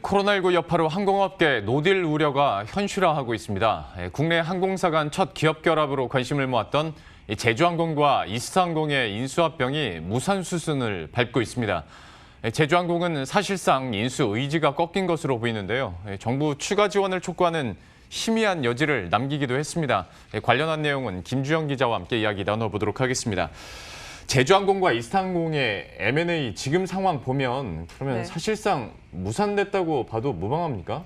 코로나19 여파로 항공업계 노딜 우려가 현실화하고 있습니다. 국내 항공사 간 첫 기업 결합으로 관심을 모았던 제주항공과 이스타항공의 인수합병이 무산 수순을 밟고 있습니다. 제주항공은 사실상 인수 의지가 꺾인 것으로 보이는데요. 정부 추가 지원을 촉구하는 희미한 여지를 남기기도 했습니다. 관련한 내용은 김주영 기자와 함께 이야기 나눠보도록 하겠습니다. 제주항공과 이스타항공의 M&A 지금 상황 보면 그러면 사실상 무산됐다고 봐도 무방합니까?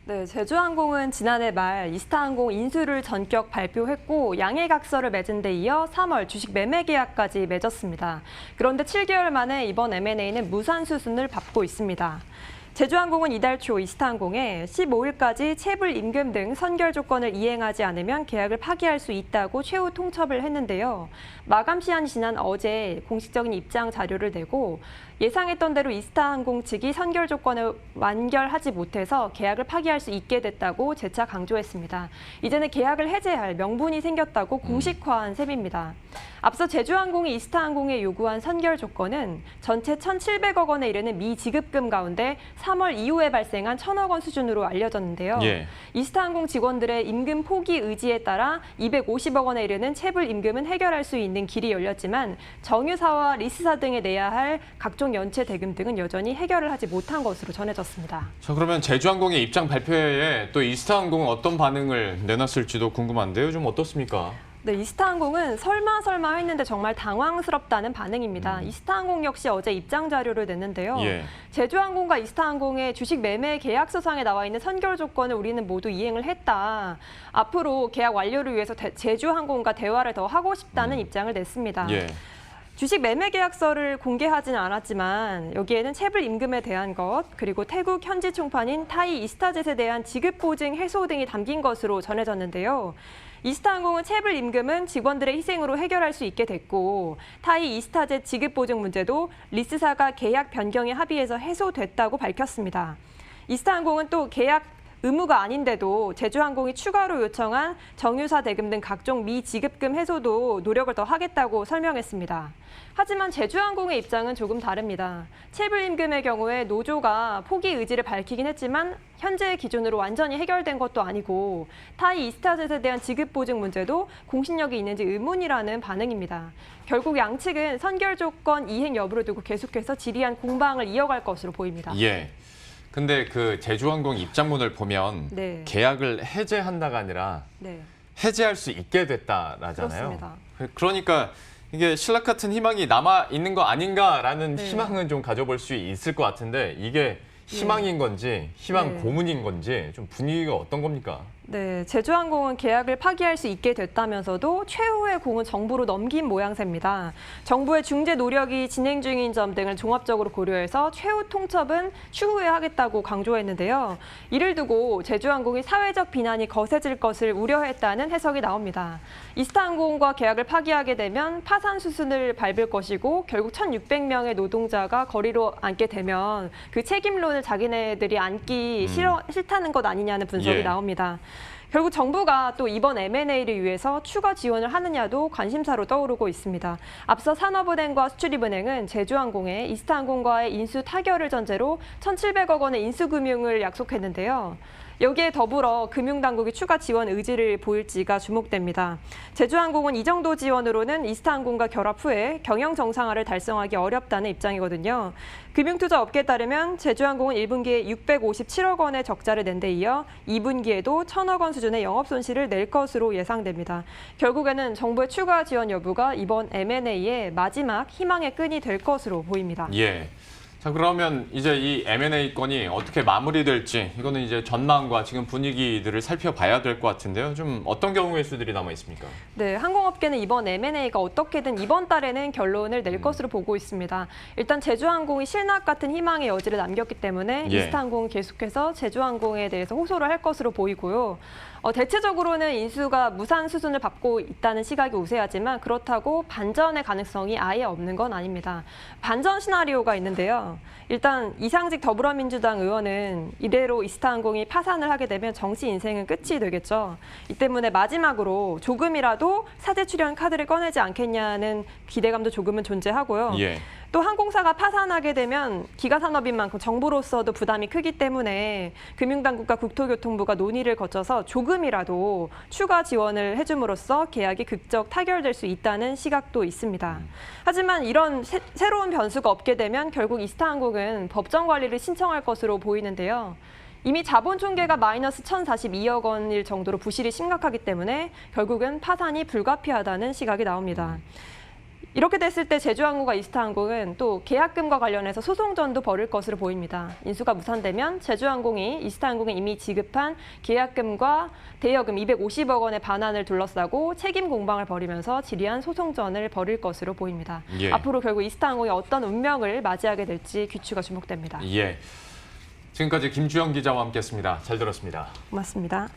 네, 제주항공은 지난해 말 이스타항공 인수를 전격 발표했고 양해각서를 맺은 데 이어 3월 주식 매매 계약까지 맺었습니다. 그런데 7개월 만에 이번 M&A는 무산 수순을 밟고 있습니다. 제주항공은 이달 초 이스타항공에 15일까지 체불 임금 등 선결 조건을 이행하지 않으면 계약을 파기할 수 있다고 최후 통첩을 했는데요. 마감 시한이 지난 어제 공식적인 입장 자료를 내고 예상했던 대로 이스타항공 측이 선결 조건을 완결하지 못해서 계약을 파기할 수 있게 됐다고 재차 강조했습니다. 이제는 계약을 해제할 명분이 생겼다고 공식화한 셈입니다. 앞서 제주항공이 이스타항공에 요구한 선결 조건은 전체 1,700억 원에 이르는 미지급금 가운데 3월 이후에 발생한 1,000억 원 수준으로 알려졌는데요. 이스타항공 직원들의 임금 포기 의지에 따라 250억 원에 이르는 체불 임금은 해결할 수 있는 길이 열렸지만 정유사와 리스사 등에 내야 할 각종 연체 대금 등은 여전히 해결을 하지 못한 것으로 전해졌습니다. 자, 그러면 제주항공의 입장 발표회에 또 이스타항공은 어떤 반응을 내놨을지도 궁금한데요. 좀 어떻습니까? 네, 이스타항공은 설마 했는데 정말 당황스럽다는 반응입니다. 이스타항공 역시 어제 입장 자료를 냈는데요. 제주항공과 이스타항공의 주식 매매 계약서상에 나와 있는 선결 조건을 우리는 모두 이행을 했다. 앞으로 계약 완료를 위해서 제주항공과 대화를 더 하고 싶다는 입장을 냈습니다. 주식 매매 계약서를 공개하지는 않았지만 여기에는 체불 임금에 대한 것, 그리고 태국 현지 총판인 타이 이스타젯에 대한 지급 보증 해소 등이 담긴 것으로 전해졌는데요. 이스타항공은 체불 임금은 직원들의 희생으로 해결할 수 있게 됐고 타이 이스타젯 지급 보증 문제도 리스사가 계약 변경에 합의해서 해소됐다고 밝혔습니다. 이스타항공은 또 계약 의무가 아닌데도 제주항공이 추가로 요청한 정유사 대금 등 각종 미지급금 해소도 노력을 더 하겠다고 설명했습니다. 하지만 제주항공의 입장은 조금 다릅니다. 체불 임금의 경우에 노조가 포기 의지를 밝히긴 했지만 현재의 기준으로 완전히 해결된 것도 아니고 타이 이스타젯에 대한 지급 보증 문제도 공신력이 있는지 의문이라는 반응입니다. 결국 양측은 선결 조건 이행 여부를 두고 계속해서 지리한 공방을 이어갈 것으로 보입니다. 근데 그 제주항공 입장문을 보면 계약을 해제한다가 아니라 해제할 수 있게 됐다라잖아요. 그렇습니다. 그러니까 이게 신락 같은 희망이 남아 있는 거 아닌가라는 희망은 좀 가져볼 수 있을 것 같은데 이게 희망인 건지 희망 고문인 건지 좀 분위기가 어떤 겁니까? 네, 제주항공은 계약을 파기할 수 있게 됐다면서도 최후의 공은 정부로 넘긴 모양새입니다. 정부의 중재 노력이 진행 중인 점 등을 종합적으로 고려해서 최후 통첩은 추후에 하겠다고 강조했는데요. 이를 두고 제주항공이 사회적 비난이 거세질 것을 우려했다는 해석이 나옵니다. 이스타항공과 계약을 파기하게 되면 파산 수순을 밟을 것이고 결국 1,600명의 노동자가 거리로 앉게 되면 그 책임론을 자기네들이 안기 싫다는 것 아니냐는 분석이 나옵니다. 결국 정부가 또 이번 M&A를 위해서 추가 지원을 하느냐도 관심사로 떠오르고 있습니다. 앞서 산업은행과 수출입은행은 제주항공에 이스타항공과의 인수 타결을 전제로 1,700억 원의 인수금융을 약속했는데요. 여기에 더불어 금융당국이 추가 지원 의지를 보일지가 주목됩니다. 제주항공은 이 정도 지원으로는 이스타항공과 결합 후에 경영 정상화를 달성하기 어렵다는 입장이거든요. 금융투자업계에 따르면 제주항공은 1분기에 657억 원의 적자를 낸 데 이어 2분기에도 1,000억 원 수준의 영업손실을 낼 것으로 예상됩니다. 결국에는 정부의 추가 지원 여부가 이번 M&A의 마지막 희망의 끈이 될 것으로 보입니다. 자, 그러면 이제 이 M&A 건이 어떻게 마무리될지 이거는 이제 전망과 지금 분위기들을 살펴봐야 될 것 같은데요. 좀 어떤 경우의 수들이 남아 있습니까? 네, 항공업계는 이번 M&A가 어떻게든 이번 달에는 결론을 낼 것으로 보고 있습니다. 일단 제주항공이 실납 같은 희망의 여지를 남겼기 때문에 이스타항공은 계속해서 제주항공에 대해서 호소를 할 것으로 보이고요. 대체적으로는 인수가 무산 수순을 밟고 있다는 시각이 우세하지만 그렇다고 반전의 가능성이 아예 없는 건 아닙니다. 반전 시나리오가 있는데요. 일단 이상직 더불어민주당 의원은 이대로 이스타항공이 파산을 하게 되면 정치 인생은 끝이 되겠죠. 이 때문에 마지막으로 조금이라도 사제 출연 카드를 꺼내지 않겠냐는 기대감도 조금은 존재하고요. 또 항공사가 파산하게 되면 기가 산업인 만큼 정부로서도 부담이 크기 때문에 금융당국과 국토교통부가 논의를 거쳐서 조금이라도 추가 지원을 해줌으로써 계약이 극적 타결될 수 있다는 시각도 있습니다. 하지만 이런 새로운 변수가 없게 되면 결국 이스타항공은 법정 관리를 신청할 것으로 보이는데요. 이미 자본 총계가 마이너스 1,042억 원일 정도로 부실이 심각하기 때문에 결국은 파산이 불가피하다는 시각이 나옵니다. 이렇게 됐을 때 제주항공과 이스타항공은 또 계약금과 관련해서 소송전도 벌일 것으로 보입니다. 인수가 무산되면 제주항공이 이스타항공에 이미 지급한 계약금과 대여금 250억 원의 반환을 둘러싸고 책임 공방을 벌이면서 지리한 소송전을 벌일 것으로 보입니다. 예. 앞으로 결국 이스타항공이 어떤 운명을 맞이하게 될지 귀추가 주목됩니다. 예. 지금까지 김주영 기자와 함께했습니다. 잘 들었습니다. 고맙습니다.